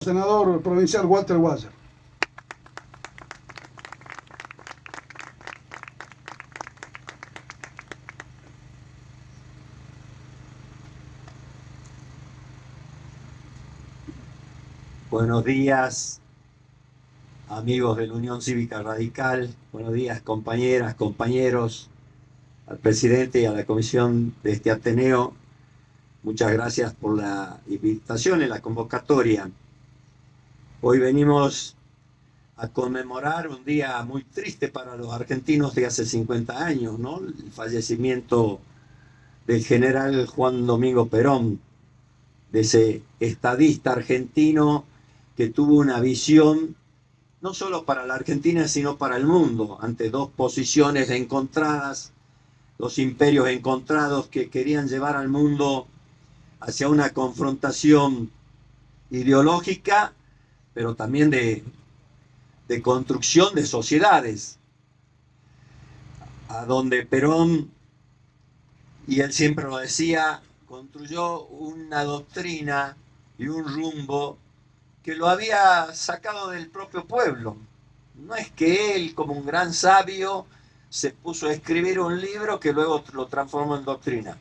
Senador provincial Walter Waller. Buenos días, amigos de la Unión Cívica Radical. Buenos días, compañeras, compañeros, al presidente y a la comisión de este Ateneo. Muchas gracias por la invitación y la convocatoria. Hoy venimos a conmemorar un día muy triste para los argentinos de hace 50 años, ¿no? El fallecimiento del general Juan Domingo Perón, de ese estadista argentino que tuvo una visión no solo para la Argentina, sino para el mundo, ante dos posiciones encontradas, dos imperios encontrados que querían llevar al mundo hacia una confrontación ideológica, pero también de construcción de sociedades, a donde Perón, y él siempre lo decía, construyó una doctrina y un rumbo que lo había sacado del propio pueblo. No es que él, como un gran sabio, se puso a escribir un libro que luego lo transformó en doctrina.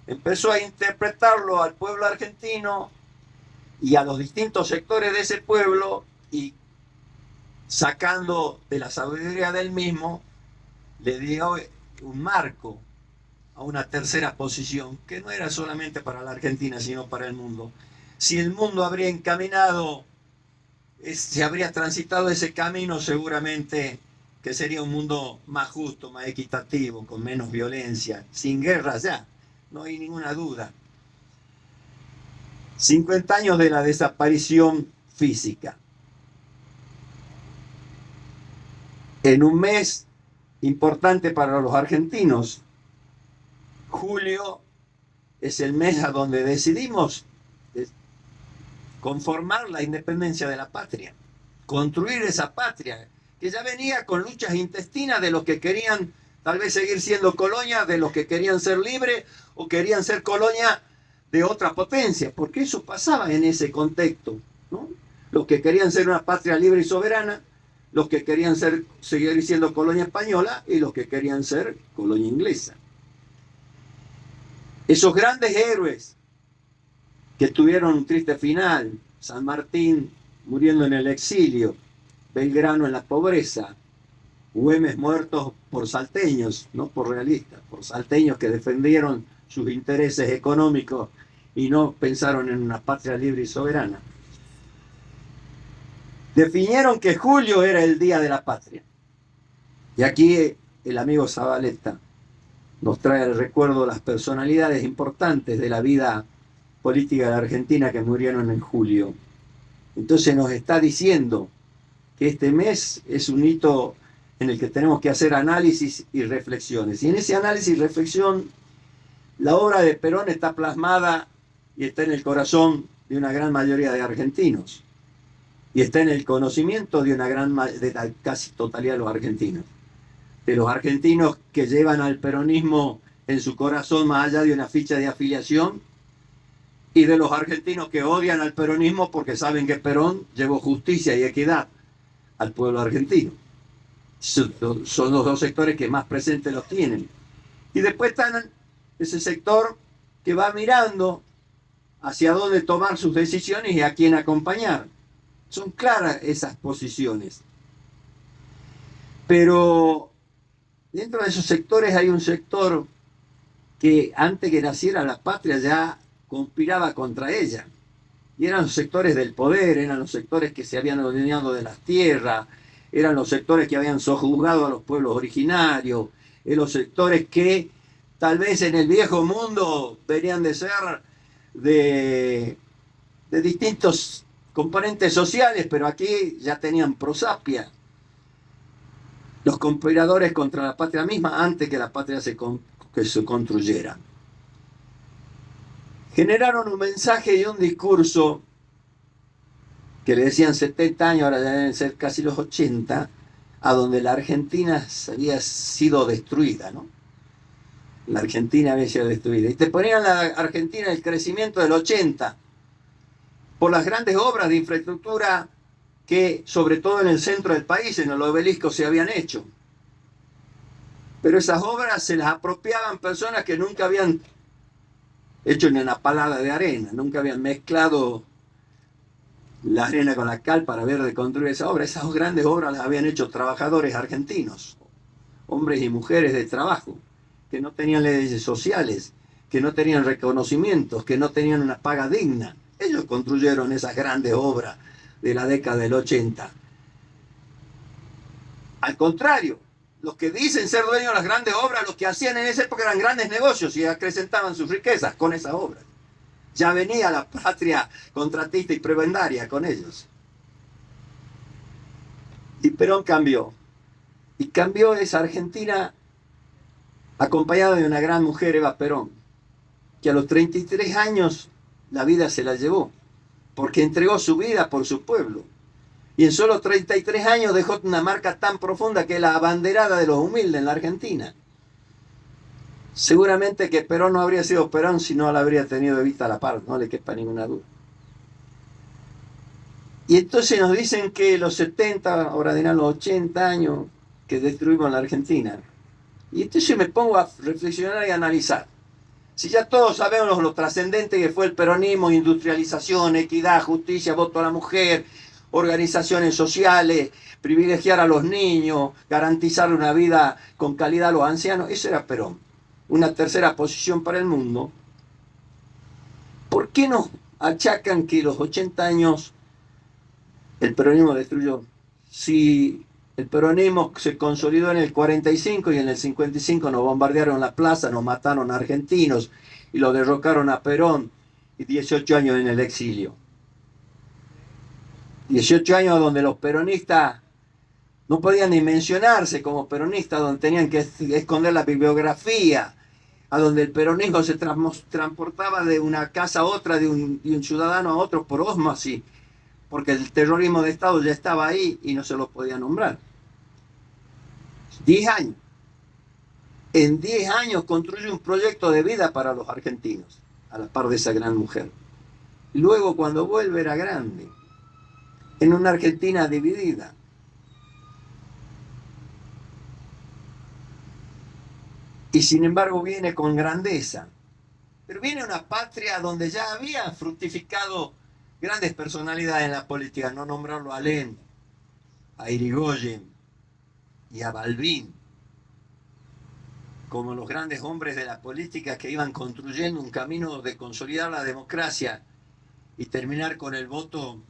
Empezó a interpretarlo al pueblo argentino y a los distintos sectores de ese pueblo, y sacando de la sabiduría del mismo, le dio un marco a una tercera posición que no era solamente para la Argentina, sino para el mundo. Si el mundo habría encaminado, se habría transitado ese camino, seguramente que sería un mundo más justo, más equitativo, con menos violencia, sin guerras ya, no hay ninguna duda. 50 años de la desaparición física. En un mes importante para los argentinos, julio es el mes a donde decidimos conformar la independencia de la patria, construir esa patria que ya venía con luchas intestinas de los que querían tal vez seguir siendo colonia, de los que querían ser libres o querían ser colonia de otra potencia, porque eso pasaba en ese contexto, ¿no? Los que querían ser una patria libre y soberana, los que querían seguir siendo colonia española y los que querían ser colonia inglesa. Esos grandes héroes que tuvieron un triste final, San Martín muriendo en el exilio, Belgrano en la pobreza, Güemes muertos por salteños, no por realistas, por salteños que defendieron sus intereses económicos y no pensaron en una patria libre y soberana. Definieron que julio era el día de la patria. Y aquí el amigo Zabaleta nos trae el recuerdo de las personalidades importantes de la vida política de la Argentina que murieron en julio. Entonces nos está diciendo que este mes es un hito en el que tenemos que hacer análisis y reflexiones. Y en ese análisis y reflexión, la obra de Perón está plasmada y está en el corazón de una gran mayoría de argentinos. Y está en el conocimiento de la casi totalidad de los argentinos. De los argentinos que llevan al peronismo en su corazón más allá de una ficha de afiliación, y de los argentinos que odian al peronismo porque saben que Perón llevó justicia y equidad al pueblo argentino. Son los dos sectores que más presentes los tienen. Y después están ese sector que va mirando hacia dónde tomar sus decisiones y a quién acompañar. Son claras esas posiciones. Pero dentro de esos sectores hay un sector que antes que naciera la patria ya conspiraba contra ella. Y eran los sectores del poder, eran los sectores que se habían adueñado de las tierras, eran los sectores que habían sojuzgado a los pueblos originarios, eran los sectores que tal vez en el viejo mundo venían de ser de distintos componentes sociales, pero aquí ya tenían prosapia. Los conspiradores contra la patria misma antes que la patria se construyera. Generaron un mensaje y un discurso que le decían 70 años, ahora ya deben ser casi los 80, a donde la Argentina había sido destruida, ¿no? La Argentina había sido destruida. Y te ponían la Argentina el crecimiento del 80, por las grandes obras de infraestructura que, sobre todo en el centro del país, en el obelisco, se habían hecho. Pero esas obras se las apropiaban personas que nunca habían hecho ni una palada de arena, nunca habían mezclado la arena con la cal para ver de construir esa obra. Esas grandes obras las habían hecho trabajadores argentinos, hombres y mujeres de trabajo, que no tenían leyes sociales, que no tenían reconocimientos, que no tenían una paga digna. Ellos construyeron esas grandes obras de la década del 80. Al contrario, los que dicen ser dueños de las grandes obras, los que hacían en esa época eran grandes negocios y acrecentaban sus riquezas con esas obras. Ya venía la patria contratista y prebendaria con ellos. Y Perón cambió. Y cambió esa Argentina acompañada de una gran mujer, Eva Perón, que a los 33 años la vida se la llevó, porque entregó su vida por su pueblo. Y en solo 33 años dejó una marca tan profunda que es la abanderada de los humildes en la Argentina. Seguramente que Perón no habría sido Perón si no la habría tenido Evita a la par, no le quepa ninguna duda. Y entonces nos dicen que los 70, ahora dirán los 80 años que destruimos la Argentina. Y entonces me pongo a reflexionar y a analizar. Si ya todos sabemos lo trascendente que fue el peronismo, industrialización, equidad, justicia, voto a la mujer, organizaciones sociales, privilegiar a los niños, garantizar una vida con calidad a los ancianos, eso era Perón. Una tercera posición para el mundo. ¿Por qué nos achacan que los 80 años el peronismo destruyó? Si el peronismo se consolidó en el 45 y en el 55 nos bombardearon la plaza, nos mataron a argentinos y lo derrocaron a Perón, y 18 años en el exilio. 18 años donde los peronistas no podían ni mencionarse como peronistas, donde tenían que esconder la bibliografía, a donde el peronismo se transportaba de una casa a otra, de un ciudadano a otro por ósmosis, porque el terrorismo de Estado ya estaba ahí y no se lo podía nombrar. 10 años. En 10 años construyó un proyecto de vida para los argentinos, a la par de esa gran mujer. Y luego cuando vuelve era grande, en una Argentina dividida. Y sin embargo viene con grandeza. Pero viene una patria donde ya había fructificado grandes personalidades en la política, no nombrarlo a Alem, a Irigoyen y a Balbín, como los grandes hombres de la política que iban construyendo un camino de consolidar la democracia y terminar con el voto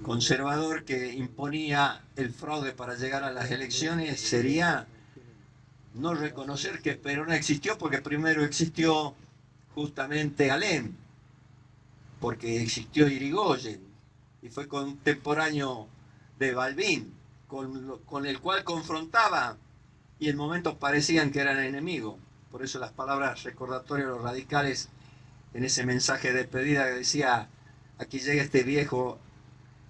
conservador que imponía el fraude para llegar a las elecciones. Sería no reconocer que Perón existió, porque primero existió justamente Alem, porque existió Irigoyen y fue contemporáneo de Balbín, con el cual confrontaba y en momentos parecían que eran enemigos. Por eso las palabras recordatorias de los radicales en ese mensaje de despedida que decía: aquí llega este viejo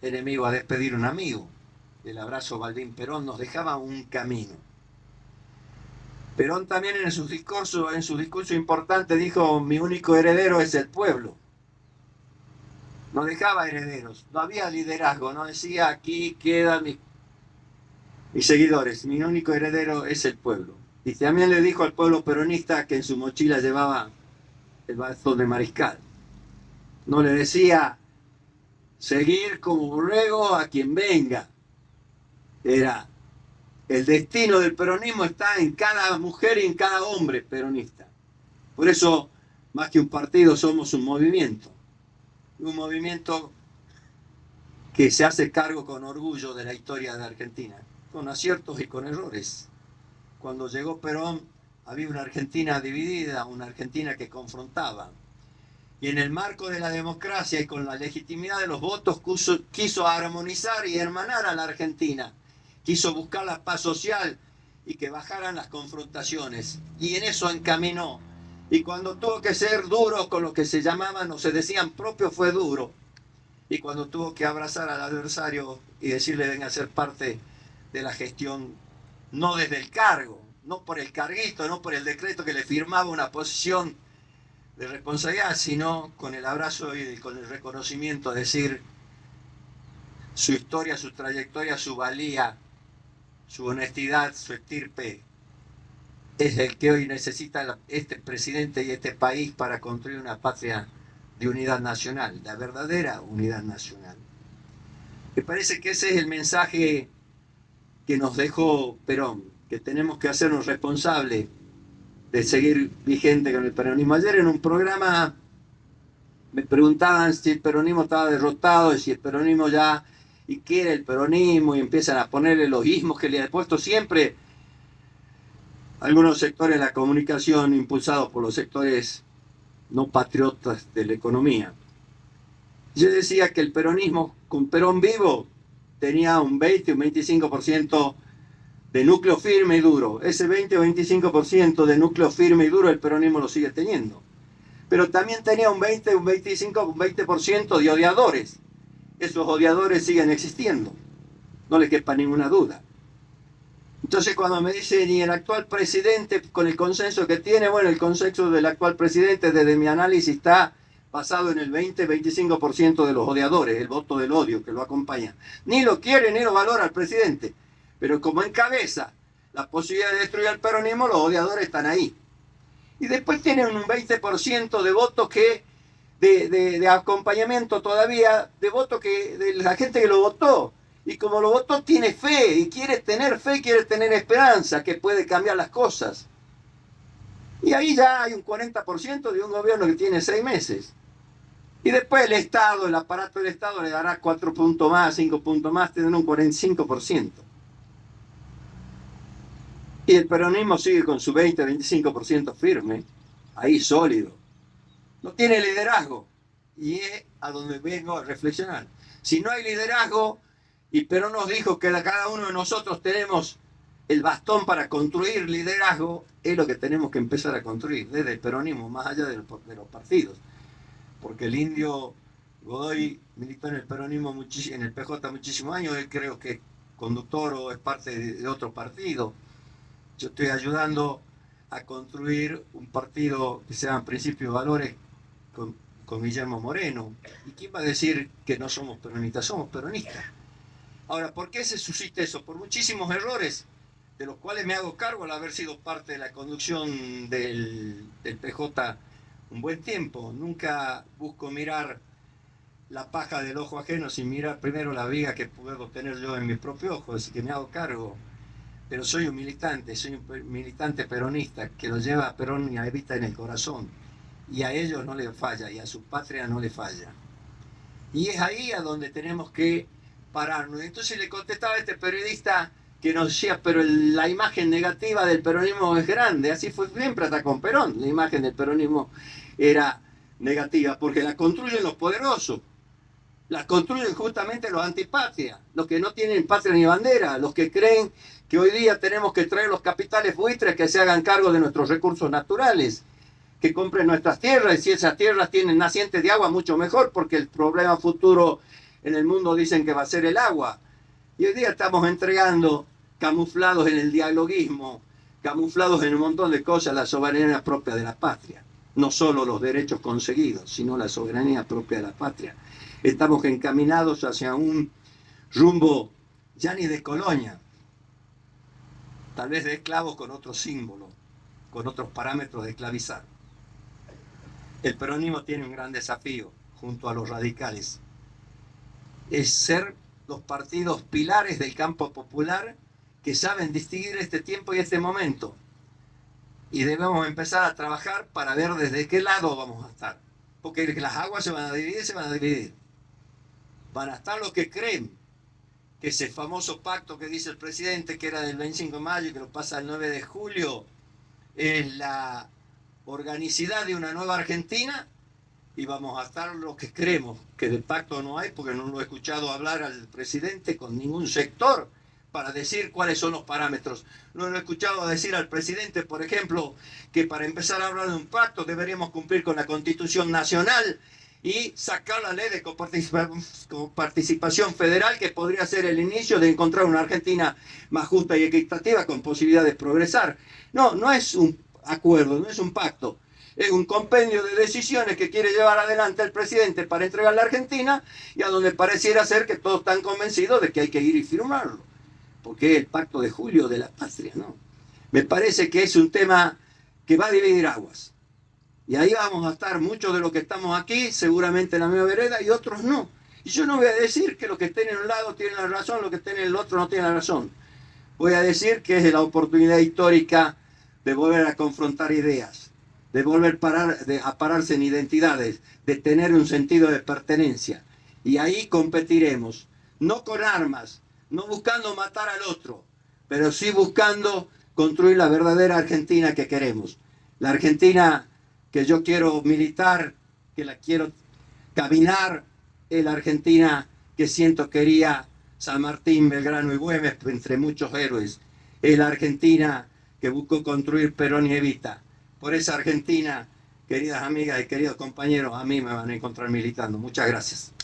enemigo a despedir un amigo. El abrazo Balbín-Perón nos dejaba un camino. Perón también en su discurso importante dijo: mi único heredero es el pueblo. No dejaba herederos, no había liderazgo, no decía aquí quedan mis seguidores, mi único heredero es el pueblo. Y también le dijo al pueblo peronista que en su mochila llevaba el bastón de mariscal. No le decía seguir como borrego a quien venga. Era el destino del peronismo está en cada mujer y en cada hombre peronista. Por eso, más que un partido, somos un movimiento que se hace cargo con orgullo de la historia de Argentina, con aciertos y con errores. Cuando llegó Perón había una Argentina dividida, una Argentina que confrontaba. Y en el marco de la democracia y con la legitimidad de los votos quiso armonizar y hermanar a la Argentina. Quiso buscar la paz social y que bajaran las confrontaciones. Y en eso encaminó. Y cuando tuvo que ser duro con lo que se llamaban o se decían propios, fue duro. Y cuando tuvo que abrazar al adversario y decirle: venga a ser parte de la gestión, no desde el cargo, no por el carguito, no por el decreto que le firmaba una posición de responsabilidad, sino con el abrazo y con el reconocimiento, decir su historia, su trayectoria, su valía, su honestidad, su estirpe, es el que hoy necesita este presidente y este país para construir una patria de unidad nacional, la verdadera unidad nacional. Me parece que ese es el mensaje que nos dejó Perón, que tenemos que hacernos responsables de seguir vigente con el peronismo. Ayer en un programa me preguntaban si el peronismo estaba derrotado y si el peronismo ya, y qué era el peronismo, y empiezan a ponerle los ismos que le han puesto siempre algunos sectores de la comunicación impulsados por los sectores no patriotas de la economía. Yo decía que el peronismo, con Perón vivo, tenía un 20 o un 25% de núcleo firme y duro. Ese 20 o 25% de núcleo firme y duro el peronismo lo sigue teniendo. Pero también tenía un 20, un 25, un 20% de odiadores. Esos odiadores siguen existiendo. No le quepa ninguna duda. Entonces cuando me dicen, y el actual presidente con el consenso que tiene, bueno, el consenso del actual presidente desde mi análisis está basado en el 20-25% de los odiadores, el voto del odio que lo acompaña. Ni lo quiere ni lo valora el presidente, pero como encabeza la posibilidad de destruir el peronismo, los odiadores están ahí. Y después tienen un 20% de votos que de acompañamiento todavía, de votos que de la gente que lo votó. Y como lo votó, tiene fe, y quiere tener fe, quiere tener esperanza, que puede cambiar las cosas. Y ahí ya hay un 40% de un gobierno que tiene 6 meses. Y después el Estado, el aparato del Estado le dará 4 puntos más, 5 puntos más, tendrá un 45%. Y el peronismo sigue con su 20-25% firme, ahí sólido. No tiene liderazgo. Y es a donde vengo a reflexionar. Si no hay liderazgo, y Perón nos dijo que cada uno de nosotros tenemos el bastón para construir liderazgo, es lo que tenemos que empezar a construir desde el peronismo, más allá de los partidos. Porque el indio Godoy militó en el peronismo, en el PJ muchísimos años, él creo que es conductor o es parte de otro partido. Yo estoy ayudando a construir un partido que se llama Principios y Valores con Guillermo Moreno. ¿Y quién va a decir que no somos peronistas? Somos peronistas. Ahora, ¿por qué se suscita eso? Por muchísimos errores, de los cuales me hago cargo al haber sido parte de la conducción del PJ un buen tiempo. Nunca busco mirar la paja del ojo ajeno sin mirar primero la viga que puedo tener yo en mi propio ojo, así que me hago cargo. Pero soy un militante peronista que lo lleva a Perón y a Evita en el corazón. Y a ellos no le falla, y a su patria no le falla. Y es ahí a donde tenemos que pararnos. Entonces le contestaba a este periodista que nos decía, pero la imagen negativa del peronismo es grande. Así fue siempre hasta con Perón. La imagen del peronismo era negativa, porque la construyen los poderosos. La construyen justamente los antipatria, los que no tienen patria ni bandera, los que creen que hoy día tenemos que traer los capitales buitres que se hagan cargo de nuestros recursos naturales, que compren nuestras tierras, y si esas tierras tienen nacientes de agua, mucho mejor, porque el problema futuro en el mundo dicen que va a ser el agua. Y hoy día estamos entregando, camuflados en el dialoguismo, camuflados en un montón de cosas, la soberanía propia de la patria. No solo los derechos conseguidos, sino la soberanía propia de la patria. Estamos encaminados hacia un rumbo ya ni de colonia, tal vez de esclavos con otros símbolos, con otros parámetros de esclavizar. El peronismo tiene un gran desafío junto a los radicales. Es ser los partidos pilares del campo popular que saben distinguir este tiempo y este momento. Y debemos empezar a trabajar para ver desde qué lado vamos a estar. Porque las aguas se van a dividir. Van a estar los que creen que ese famoso pacto que dice el presidente, que era del 25 de mayo y que lo pasa el 9 de julio, es la organicidad de una nueva Argentina, y vamos a estar los que creemos que de pacto no hay, porque no lo he escuchado hablar al presidente con ningún sector para decir cuáles son los parámetros. No lo he escuchado decir al presidente, por ejemplo, que para empezar a hablar de un pacto deberíamos cumplir con la Constitución Nacional y sacar la ley de coparticipación federal, que podría ser el inicio de encontrar una Argentina más justa y equitativa con posibilidad de progresar. No, no es un acuerdo, no es un pacto. Es un compendio de decisiones que quiere llevar adelante el presidente para entregar la Argentina y a donde pareciera ser que todos están convencidos de que hay que ir y firmarlo, porque es el pacto de julio de la patria, ¿no? Me parece que es un tema que va a dividir aguas. Y ahí vamos a estar muchos de los que estamos aquí, seguramente en la misma vereda, y otros no. Y yo no voy a decir que los que estén en un lado tienen la razón, los que estén en el otro no tienen la razón. Voy a decir que es la oportunidad histórica de volver a confrontar ideas, de volver a pararse en identidades, de tener un sentido de pertenencia. Y ahí competiremos, no con armas, no buscando matar al otro, pero sí buscando construir la verdadera Argentina que queremos. La Argentina que yo quiero militar, que la quiero caminar, es la Argentina que siento quería San Martín, Belgrano y Güemes, entre muchos héroes. Es la Argentina que buscó construir Perón y Evita. Por esa Argentina, queridas amigas y queridos compañeros, a mí me van a encontrar militando. Muchas gracias.